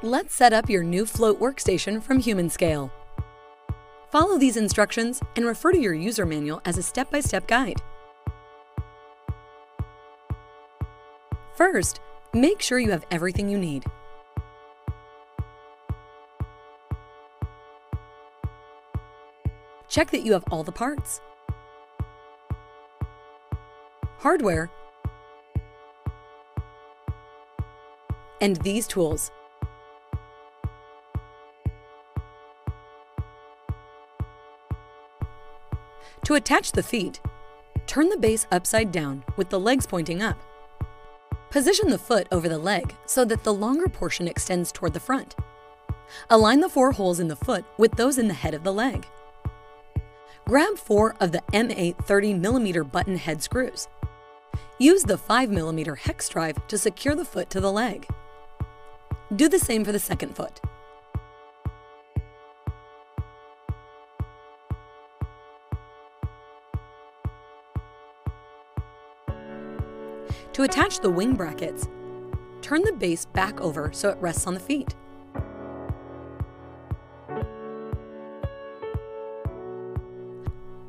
Let's set up your new float workstation from Humanscale. Follow these instructions and refer to your user manual as a step-by-step guide. First, make sure you have everything you need. Check that you have all the parts, hardware, and these tools. To attach the feet, turn the base upside down with the legs pointing up. Position the foot over the leg so that the longer portion extends toward the front. Align the 4 holes in the foot with those in the head of the leg. Grab 4 of the M8 30mm button head screws. Use the 5mm hex drive to secure the foot to the leg. Do the same for the second foot. To attach the wing brackets, turn the base back over so it rests on the feet.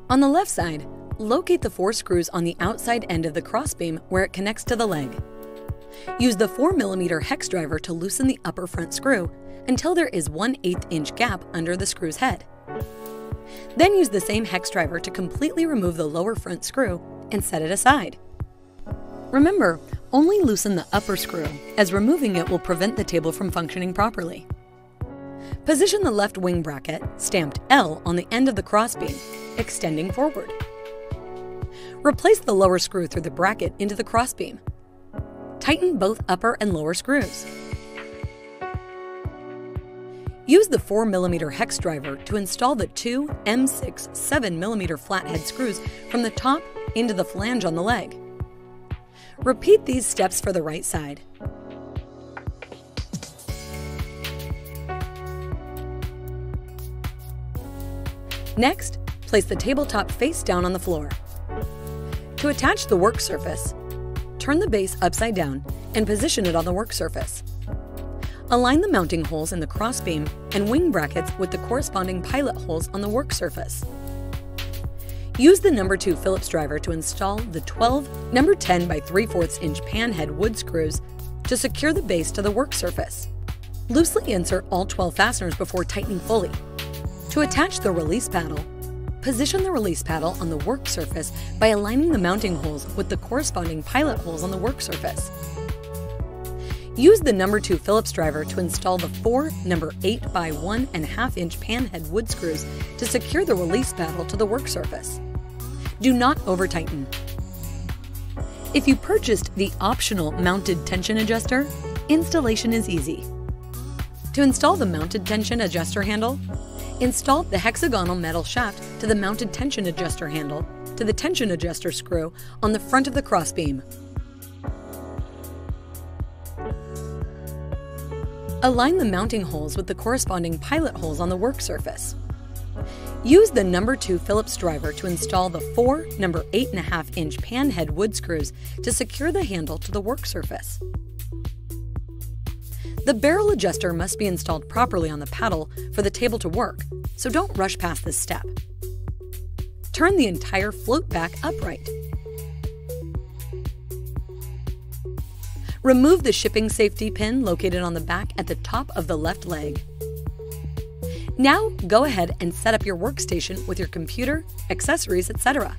On the left side, locate the 4 screws on the outside end of the crossbeam where it connects to the leg. Use the 4mm hex driver to loosen the upper front screw until there is 1/8 inch gap under the screw's head. Then use the same hex driver to completely remove the lower front screw and set it aside. Remember, only loosen the upper screw, as removing it will prevent the table from functioning properly. Position the left wing bracket, stamped L, on the end of the crossbeam, extending forward. Replace the lower screw through the bracket into the crossbeam. Tighten both upper and lower screws. Use the 4mm hex driver to install the 2 M6 7mm flathead screws from the top into the flange on the leg. Repeat these steps for the right side. Next, place the tabletop face down on the floor. To attach the work surface, turn the base upside down and position it on the work surface. Align the mounting holes in the crossbeam and wing brackets with the corresponding pilot holes on the work surface. Use the No. 2 Phillips driver to install the 12 No. 10 by 3/4 inch panhead wood screws to secure the base to the work surface. Loosely insert all 12 fasteners before tightening fully. To attach the release paddle, position the release paddle on the work surface by aligning the mounting holes with the corresponding pilot holes on the work surface. Use the No. 2 Phillips driver to install the 4 No. 8 by 1½ inch panhead wood screws to secure the release paddle to the work surface. Do not over-tighten. If you purchased the optional mounted tension adjuster, installation is easy. To install the mounted tension adjuster handle, install the hexagonal metal shaft to the mounted tension adjuster handle to the tension adjuster screw on the front of the crossbeam. Align the mounting holes with the corresponding pilot holes on the work surface. Use the No. 2 Phillips driver to install the 4 No. 8½ inch panhead wood screws to secure the handle to the work surface. The barrel adjuster must be installed properly on the paddle for the table to work, so don't rush past this step. Turn the entire float back upright. Remove the shipping safety pin located on the back at the top of the left leg. Now go ahead and set up your workstation with your computer, accessories, etc.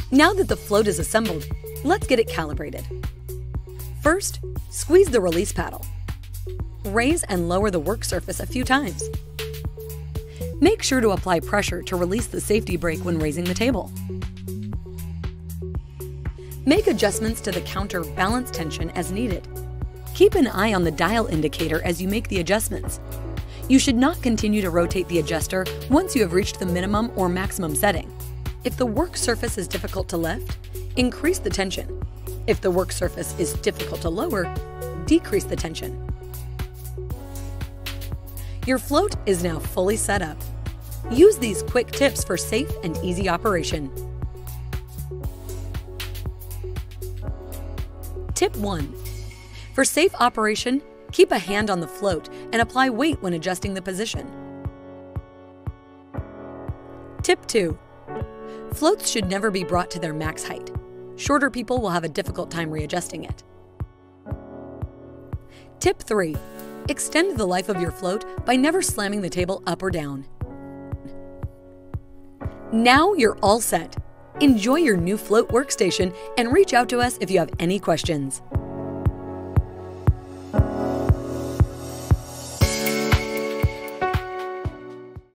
Now that the float is assembled, let's get it calibrated. First, squeeze the release paddle. Raise and lower the work surface a few times. Make sure to apply pressure to release the safety brake when raising the table. Make adjustments to the counterbalance tension as needed. Keep an eye on the dial indicator as you make the adjustments. You should not continue to rotate the adjuster once you have reached the minimum or maximum setting. If the work surface is difficult to lift, increase the tension. If the work surface is difficult to lower, decrease the tension. Your float is now fully set up. Use these quick tips for safe and easy operation. Tip 1. For safe operation, Keep a hand on the float and apply weight when adjusting the position. Tip 2. Floats should never be brought to their max height. Shorter people will have a difficult time readjusting it. Tip 3. Extend the life of your float by never slamming the table up or down. Now you're all set. Enjoy your new float workstation and reach out to us if you have any questions.